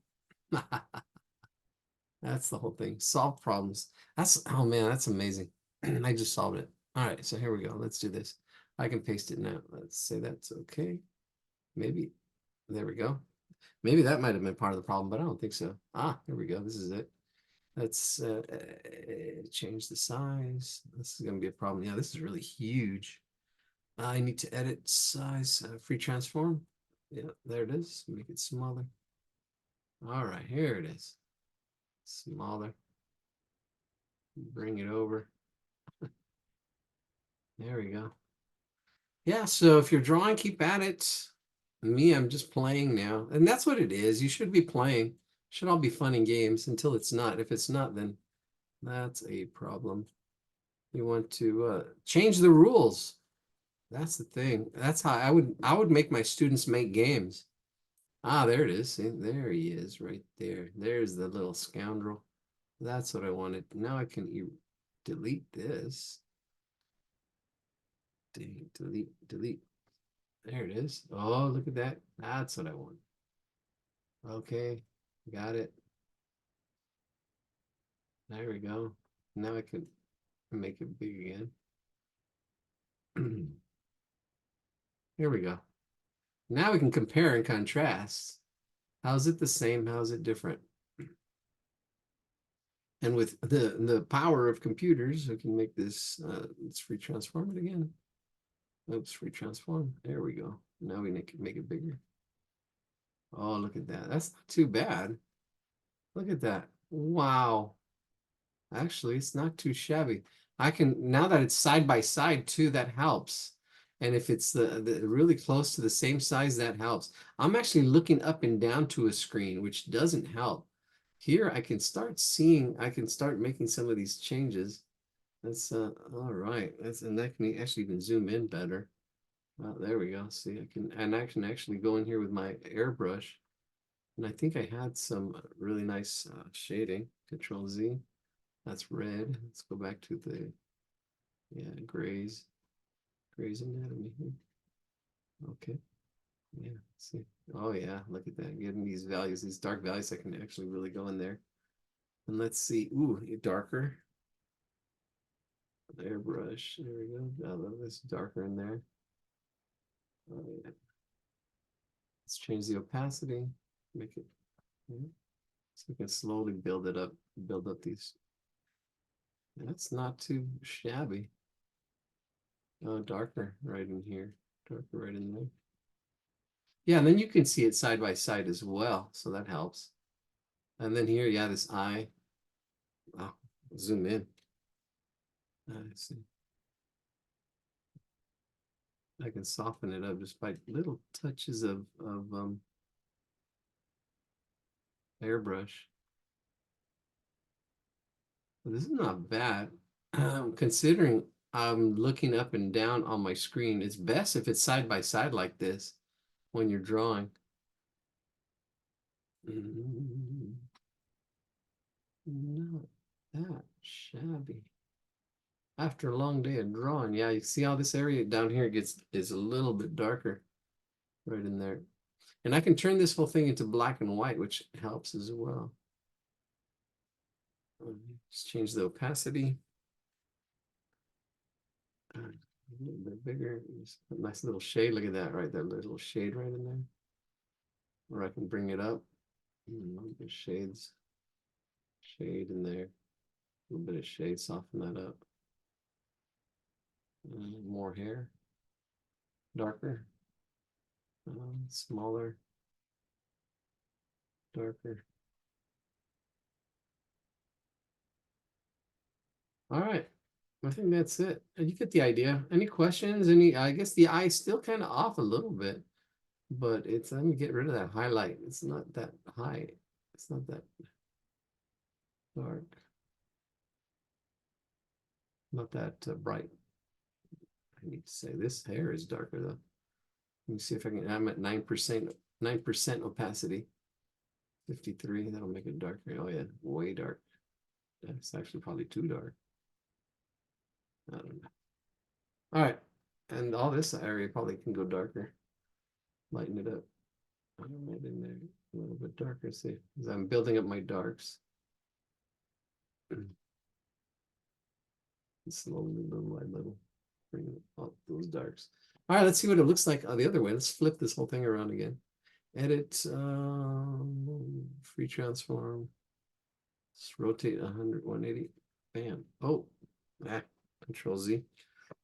That's the whole thing. Solve problems. Oh man, that's amazing. I just solved it. All right, so here we go. Let's do this. I can paste it now. Let's say that's okay. Maybe. There we go. Maybe that might have been part of the problem, but I don't think so. Ah, here we go. This is it. Let's change the size. This is going to be a problem. Yeah, this is really huge. I need to edit size, free transform. Yeah, there it is. Make it smaller. All right, here it is. Smaller. Bring it over. There we go. Yeah, so if you're drawing, keep at it. Me, I'm just playing now. And that's what it is. You should be playing. Should all be fun and games until it's not. If it's not, then that's a problem. You want to change the rules. That's the thing. That's how I would make my students make games. Ah, there it is. See, there he is right there. There's the little scoundrel. That's what I wanted. Now I can delete this. Delete, delete. There it is. Oh, look at that. That's what I want. Okay, got it. There we go. Now I can make it big again. Here we go. Now we can compare and contrast. How's it the same? How's it different? And with the power of computers, we can make this, let's free transform it again. Oops, free transform. There we go. Now we make it bigger. Oh, look at that. That's not too bad. Look at that. Wow. Actually, it's not too shabby. I can, now that it's side by side too, that helps. And if it's the really close to the same size, that helps. I'm actually looking up and down to a screen, which doesn't help. Here I can start seeing, I can start making some of these changes. That's all right. And that can actually even zoom in better. There we go. See, I can actually go in here with my airbrush. And I think I had some really nice shading. Control Z. That's red. Let's go back to the, yeah, Gray's anatomy here. Okay. Yeah, see. Oh yeah, look at that. Getting these values, these dark values, I can actually really go in there. And let's see. Ooh, darker. Airbrush. There we go. I love this darker in there. Oh yeah. Let's change the opacity. Make it, yeah. So we can slowly build it up, build up these. That's not too shabby. Oh, darker right in here. Darker right in there. Yeah, and then you can see it side by side as well, so that helps. And then here, yeah, this eye. Wow, zoom in. I see. I can soften it up just by little touches of airbrush. But this is not bad. Considering I'm looking up and down on my screen, it's best if it's side by side like this when you're drawing. Not that shabby. After a long day of drawing, yeah, you see how this area down here is a little bit darker right in there. And I can turn this whole thing into black and white, which helps as well. Just change the opacity. A little bit bigger. Just a nice little shade. Look at that right there. Little shade right in there. Or I can bring it up. Shades. Shade in there. A little bit of shade. Soften that up. More hair. Darker. Smaller. Darker. All right. I think that's it. You get the idea. Any questions? I guess the eye's still kind of off a little bit, but let me get rid of that highlight. It's not that high. It's not that dark. Not that bright. I need to say this hair is darker though. Let me see if I can, I'm at 9% opacity. 53, that'll make it darker. Oh yeah, way dark. That's actually probably too dark. I don't know. All right, and all this area probably can go darker. Lighten it up. Right in there, a little bit darker. See, as I'm building up my darks. Slowly, little by little, bring up those darks. All right, let's see what it looks like the other way. Let's flip this whole thing around again. Edit, free transform. Let's rotate 180. Bam. Oh, Control Z.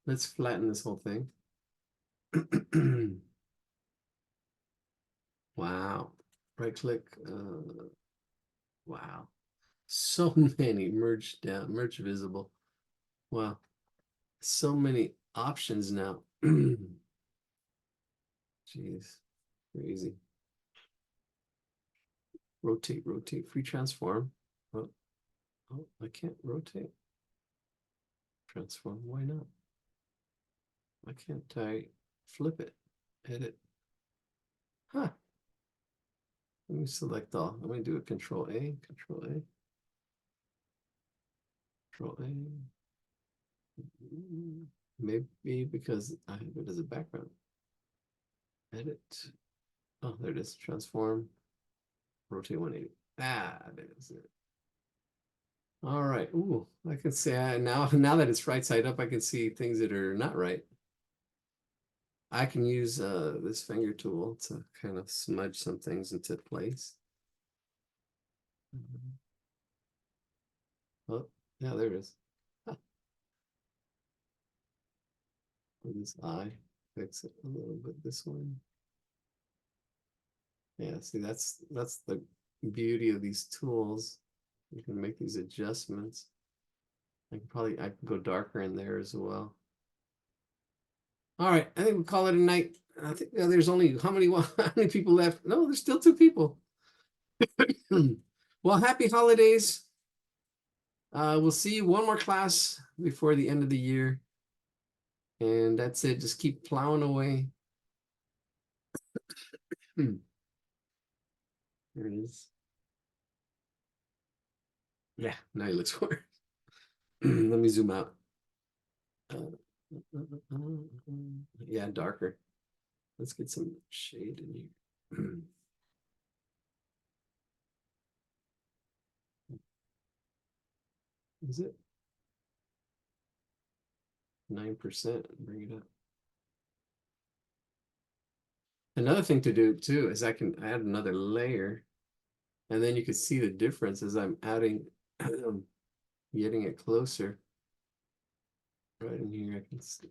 Let's flatten this whole thing. Wow. Right click. Wow. So many merge down, merge visible. Wow. So many options now. Jeez. Crazy. Rotate, rotate, free transform. Oh, I can't rotate. Transform, why not? Why can't I flip it? Edit. Huh. Let me select all. Let me do a Control A, Control A, Control A. Maybe because I have it as a background. Edit. Oh, there it is. Transform. Rotate 180. That is it. All right. Ooh, I can see now that it's right side up, I can see things that are not right. I can use this finger tool to kind of smudge some things into place. Oh, yeah, there it is. Huh. This eye, fix it a little bit this one. Yeah, see, that's the beauty of these tools. You can make these adjustments. I can go darker in there as well. All right, I think we'll call it a night. I think there's only how many people left? No, there's still 2 people. Well, happy holidays. We'll see you one more class before the end of the year. And that's it. Just keep plowing away. There it is. Yeah, now he looks worse. Let me zoom out. Yeah, darker. Let's get some shade in here. Is it 9%? Bring it up. Another thing to do too is I can add another layer, and then you can see the difference as I'm adding, getting it closer. Right in here, I can see,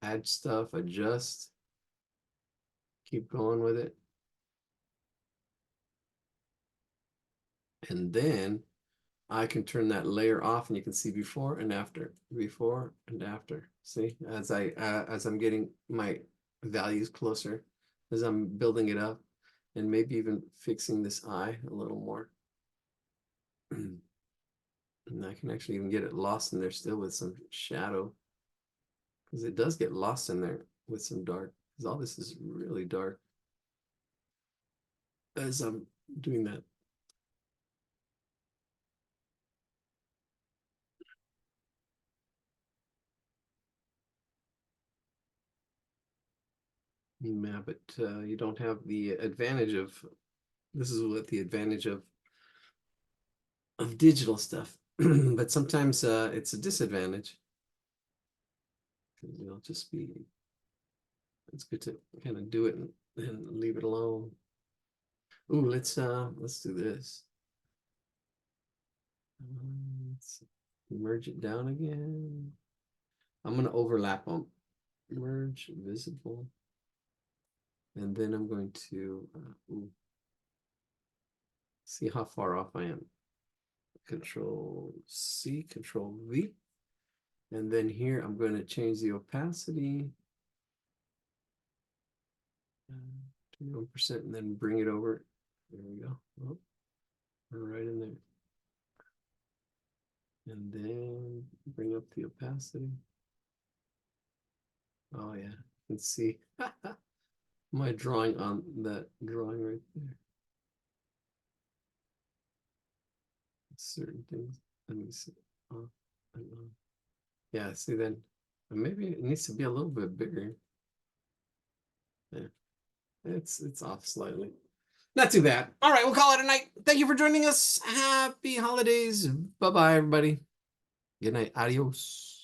add stuff, adjust, keep going with it. And then I can turn that layer off, and you can see before and after, before and after. See, as I'm getting my values closer, as I'm building it up, and maybe even fixing this eye a little more. And I can actually even get it lost in there still with some shadow, because it does get lost in there with some dark, because all this is really dark as I'm doing that. Yeah, but you don't have the advantage of, this is what the advantage of digital stuff. But sometimes it's a disadvantage. It'll just be, it's good to kind of do it and leave it alone. Ooh, let's do this. Let's merge it down again. I'm gonna overlap them. Merge visible. And then I'm going to see how far off I am. Control C, Control V. And then here I'm going to change the opacity. 21%, and then bring it over. There we go. Oh, we're right in there. And then bring up the opacity. Oh yeah, you can see my drawing on that drawing right there. Certain things. Let me see. Off and on. Yeah, see then maybe it needs to be a little bit bigger. Yeah, it's off slightly. Not too bad. All right, we'll call it a night. Thank you for joining us. Happy holidays. Bye-bye, everybody. Good night. Adios.